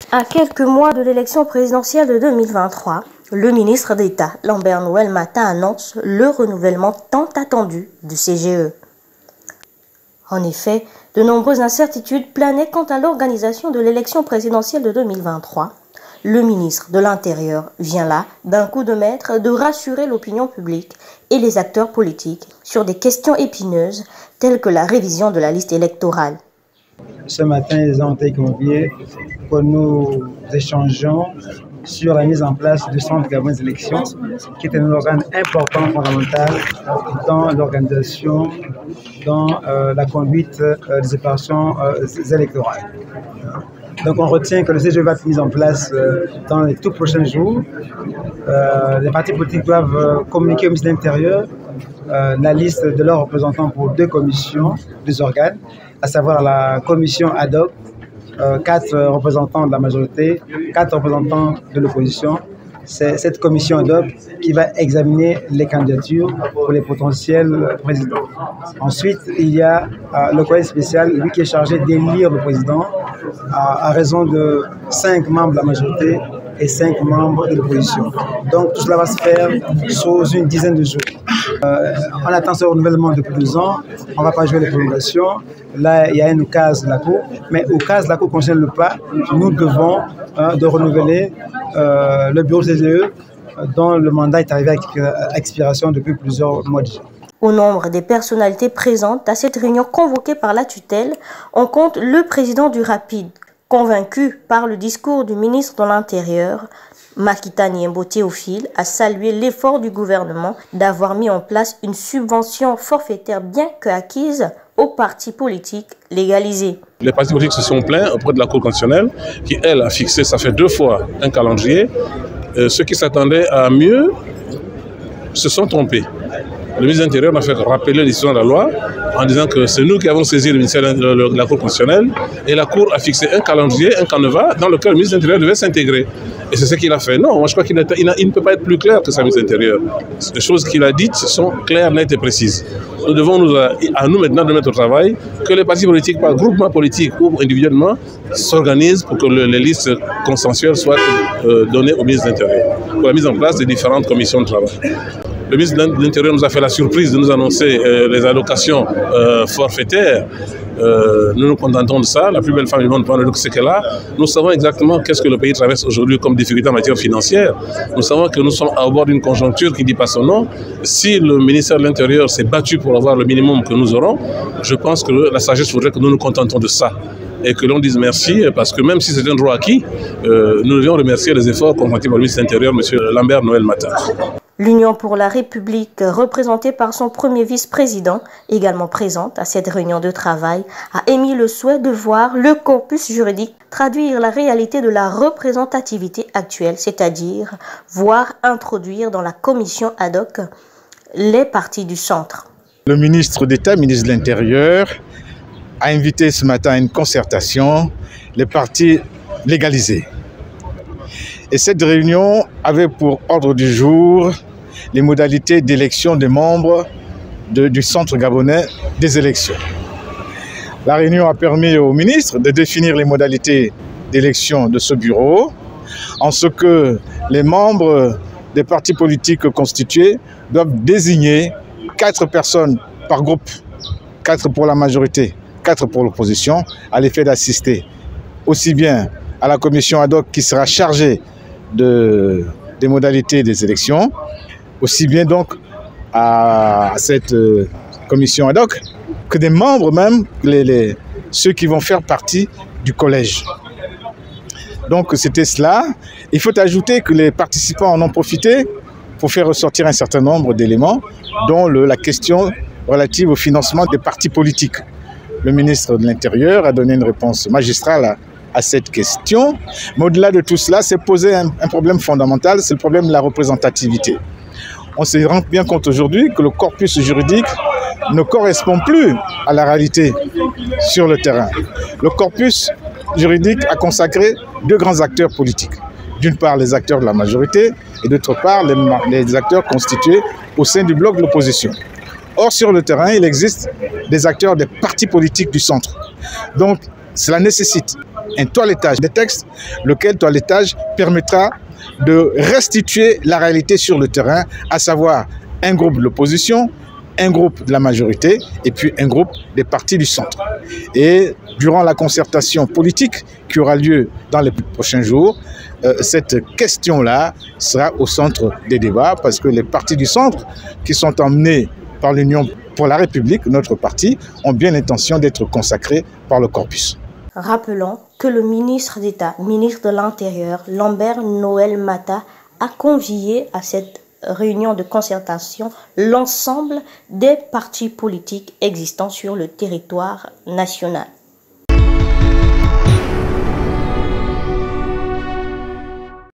À quelques mois de l'élection présidentielle de 2023, le ministre d'État, Lambert Noël Matin, annonce le renouvellement tant attendu du CGE. En effet, de nombreuses incertitudes planaient quant à l'organisation de l'élection présidentielle de 2023. Le ministre de l'Intérieur vient là, d'un coup de maître, de rassurer l'opinion publique et les acteurs politiques sur des questions épineuses telles que la révision de la liste électorale. Ce matin, ils ont été conviés pour nous échangeons sur la mise en place du Centre Gabonais des élections, qui est un organe important, fondamental dans l'organisation, dans la conduite des opérations électorales. Donc on retient que le CGE va être mis en place dans les tout prochains jours. Les partis politiques doivent communiquer au ministre de l'Intérieur la liste de leurs représentants pour deux commissions, deux organes, à savoir la commission ad hoc, 4 représentants de la majorité, 4 représentants de l'opposition. C'est cette commission ad hoc qui va examiner les candidatures pour les potentiels présidents. Ensuite, il y a le collège spécial, lui qui est chargé d'élire le président à raison de 5 membres de la majorité et 5 membres de l'opposition. Donc tout cela va se faire sous une dizaine de jours. On attend ce renouvellement depuis 2 ans, on ne va pas jouer les prolongations. Là, il y a une case de la Cour, mais au cas de la Cour ne concerne pas, nous devons de renouveler le bureau CGE dont le mandat est arrivé à expiration depuis plusieurs mois déjà. Au nombre des personnalités présentes à cette réunion convoquée par la tutelle, on compte le président du RAPID, convaincu par le discours du ministre de l'Intérieur, Makita Niembo Théophile, a salué l'effort du gouvernement d'avoir mis en place une subvention forfaitaire bien que acquise aux partis politiques légalisés. Les partis politiques se sont plaints auprès de la Cour constitutionnelle qui, elle, a fixé, ça fait 2 fois, un calendrier. Ceux qui s'attendaient à mieux se sont trompés. Le ministre de l'Intérieur m'a fait rappeler les décisions de la loi en disant que c'est nous qui avons saisi le ministère de la Cour constitutionnelle et la Cour a fixé un calendrier, un canevas dans lequel le ministre de l'Intérieur devait s'intégrer. Et c'est ce qu'il a fait. Non, moi je crois qu'il ne peut pas être plus clair que ça, le ministre de l'Intérieur. Les choses qu'il a dites sont claires, nettes et précises. Nous devons à nous maintenant de mettre au travail que les partis politiques, par groupement politique ou individuellement, s'organisent pour que les listes consensuelles soient données au ministre de l'Intérieur pour la mise en place des différentes commissions de travail. Le ministre de l'Intérieur nous a fait la surprise de nous annoncer les allocations forfaitaires. Nous nous contentons de ça. La plus belle femme du monde, c'est qu'elle a. Nous savons exactement qu'est-ce que le pays traverse aujourd'hui comme difficulté en matière financière. Nous savons que nous sommes à bord d'une conjoncture qui dit pas son nom. Si le ministère de l'Intérieur s'est battu pour avoir le minimum que nous aurons, je pense que la sagesse voudrait que nous nous contentons de ça. Et que l'on dise merci, parce que même si c'est un droit acquis, nous devions remercier les efforts consentis par le ministre de l'Intérieur, M. Lambert Noël Matin. L'Union pour la République, représentée par son premier vice-président, également présente à cette réunion de travail, a émis le souhait de voir le corpus juridique traduire la réalité de la représentativité actuelle, c'est-à-dire voir introduire dans la commission ad hoc les partis du centre. Le ministre d'État, ministre de l'Intérieur, a invité ce matin à une concertation les partis légalisés. Et cette réunion avait pour ordre du jour les modalités d'élection des membres du Centre Gabonais des élections. La réunion a permis au ministre de définir les modalités d'élection de ce bureau, en ce que les membres des partis politiques constitués doivent désigner 4 personnes par groupe, 4 pour la majorité, 4 pour l'opposition, à l'effet d'assister aussi bien à la commission ad hoc qui sera chargée des modalités des élections, aussi bien donc à cette commission ad hoc que des membres même, ceux qui vont faire partie du collège. Donc c'était cela. Il faut ajouter que les participants en ont profité pour faire ressortir un certain nombre d'éléments, dont la question relative au financement des partis politiques. Le ministre de l'Intérieur a donné une réponse magistrale à cette question. Mais au-delà de tout cela, c'est posé un problème fondamental, c'est le problème de la représentativité. On se rend bien compte aujourd'hui que le corpus juridique ne correspond plus à la réalité sur le terrain. Le corpus juridique a consacré 2 grands acteurs politiques. D'une part, les acteurs de la majorité et d'autre part, les acteurs constitués au sein du bloc de l'opposition. Or, sur le terrain, il existe des acteurs des partis politiques du centre. Donc, cela nécessite un toilettage des textes, lequel toilettage permettra de restituer la réalité sur le terrain, à savoir un groupe de l'opposition, un groupe de la majorité et puis un groupe des partis du centre. Et durant la concertation politique qui aura lieu dans les prochains jours, cette question-là sera au centre des débats parce que les partis du centre qui sont emmenés par l'Union pour la République, notre parti, ont bien l'intention d'être consacrés par le corpus. Rappelons que le ministre d'État, ministre de l'Intérieur, Lambert Noël Mata, a convié à cette réunion de concertation l'ensemble des partis politiques existants sur le territoire national.